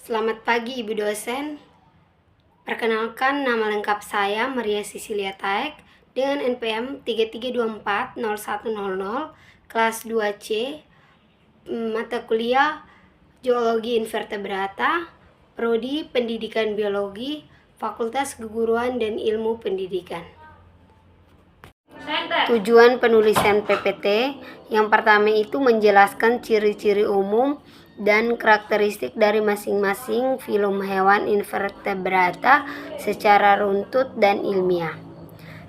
Selamat pagi Ibu dosen. Perkenalkan, nama lengkap saya Maria Cecilia Taek dengan NPM 33240100 kelas 2C, mata kuliah Geologi Invertebrata, Prodi Pendidikan Biologi, Fakultas Keguruan dan Ilmu Pendidikan. Tujuan penulisan PPT yang pertama itu menjelaskan ciri-ciri umum dan karakteristik dari masing-masing filum hewan invertebrata secara runtut dan ilmiah.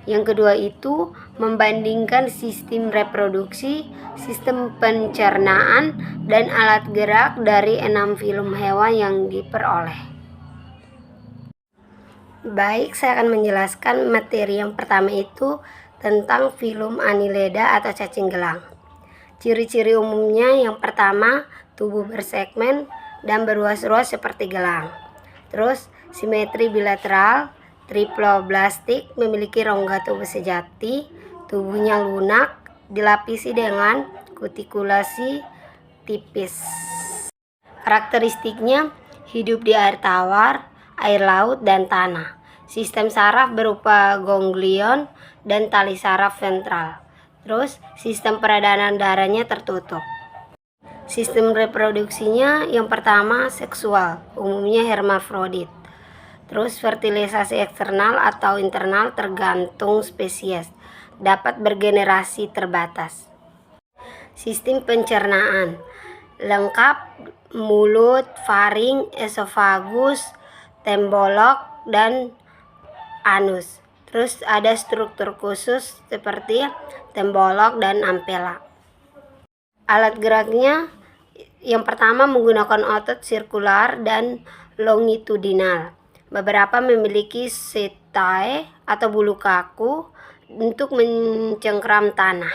Yang kedua itu membandingkan sistem reproduksi, sistem pencernaan, dan alat gerak dari 6 filum hewan yang diperoleh. Baik, saya akan menjelaskan materi yang pertama itu tentang filum Annelida atau cacing gelang. Ciri-ciri umumnya yang pertama, tubuh bersegmen dan beruas-ruas seperti gelang. Terus, simetri bilateral, triploblastik, memiliki rongga tubuh sejati, tubuhnya lunak, dilapisi dengan kutikulasi tipis. Karakteristiknya hidup di air tawar, air laut, dan tanah. Sistem saraf berupa ganglion dan tali saraf ventral. Terus, sistem peredaran darahnya tertutup. Sistem reproduksinya yang pertama seksual, umumnya hermafrodit. Terus fertilisasi eksternal atau internal tergantung spesies, dapat bergenerasi terbatas. Sistem pencernaan lengkap, mulut, faring, esofagus, tembolok, dan anus. Terus ada struktur khusus seperti tembolok dan ampela. Alat geraknya yang pertama menggunakan otot sirkular dan longitudinal. Beberapa memiliki setae atau bulu kaku untuk mencengkram tanah.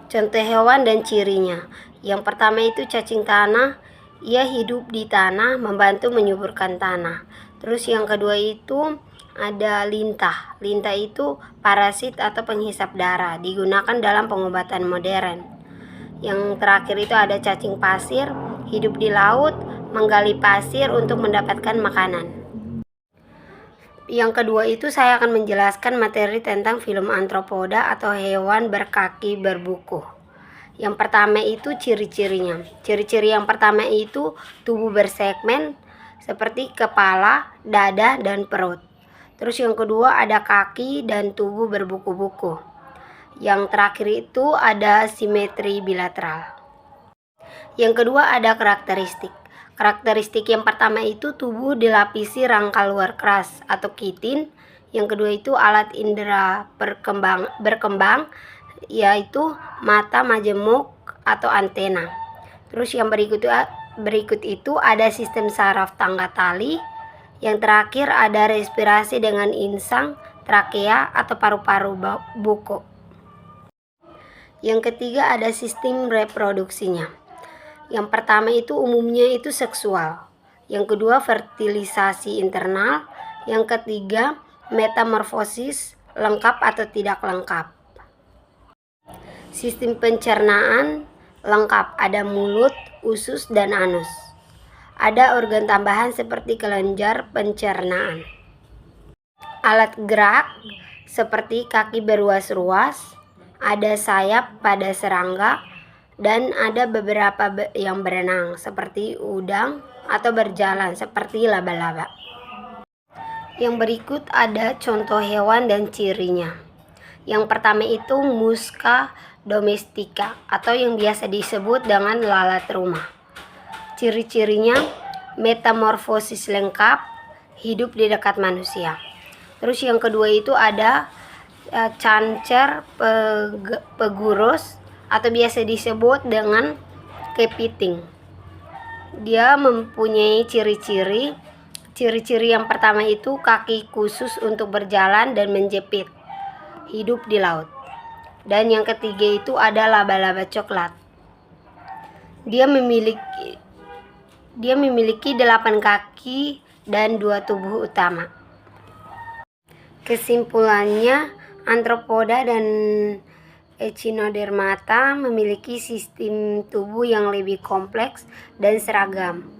Contoh hewan dan cirinya. Yang pertama itu cacing tanah. Ia hidup di tanah, membantu menyuburkan tanah. Terus yang kedua itu ada lintah. Lintah itu parasit atau penghisap darah, digunakan dalam pengobatan modern. Yang terakhir itu ada cacing pasir, hidup di laut, menggali pasir untuk mendapatkan makanan. Yang kedua itu saya akan menjelaskan materi tentang filum Arthropoda atau hewan berkaki berbuku. Yang pertama itu ciri-cirinya. Ciri-ciri yang pertama itu tubuh bersegmen seperti kepala, dada, dan perut. Terus yang kedua ada kaki dan tubuh berbuku-buku. Yang terakhir itu ada simetri bilateral. Yang kedua ada karakteristik. Karakteristik yang pertama itu tubuh dilapisi rangka luar keras atau kitin. Yang kedua itu alat indera berkembang yaitu mata majemuk atau antena. Terus yang berikut itu ada sistem saraf tangga tali. Yang terakhir ada respirasi dengan insang, trakea atau paru-paru buku. Yang ketiga ada sistem reproduksinya. Yang pertama itu umumnya itu seksual. Yang kedua fertilisasi internal. Yang ketiga metamorfosis, lengkap atau tidak lengkap. Sistem pencernaan lengkap, ada mulut, usus, dan anus. Ada organ tambahan seperti kelenjar pencernaan. Alat gerak seperti kaki beruas-ruas, ada sayap pada serangga, dan ada beberapa yang berenang seperti udang atau berjalan seperti laba-laba. Yang berikut ada contoh hewan dan cirinya. Yang pertama itu Musca domestica atau yang biasa disebut dengan lalat rumah. Ciri-cirinya metamorfosis lengkap, hidup di dekat manusia. Terus yang kedua itu ada cancer pegurus atau biasa disebut dengan kepiting. Dia mempunyai ciri-ciri. Ciri-ciri yang pertama itu kaki khusus untuk berjalan dan menjepit, hidup di laut. Dan yang ketiga itu ada laba-laba coklat. Dia memiliki 8 kaki dan 2 tubuh utama. Kesimpulannya, Arthropoda dan Echinodermata memiliki sistem tubuh yang lebih kompleks dan seragam.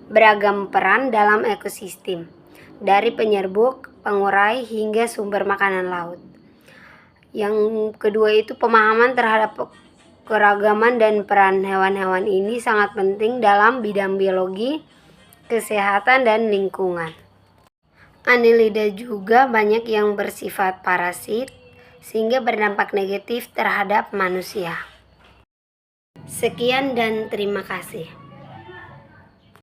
beragam peran dalam ekosistem, dari penyerbuk, pengurai, hingga sumber makanan laut. Yang kedua itu pemahaman terhadap keragaman dan peran hewan-hewan ini sangat penting dalam bidang biologi, kesehatan, dan lingkungan. Annelida juga banyak yang bersifat parasit, sehingga berdampak negatif terhadap manusia. Sekian dan terima kasih.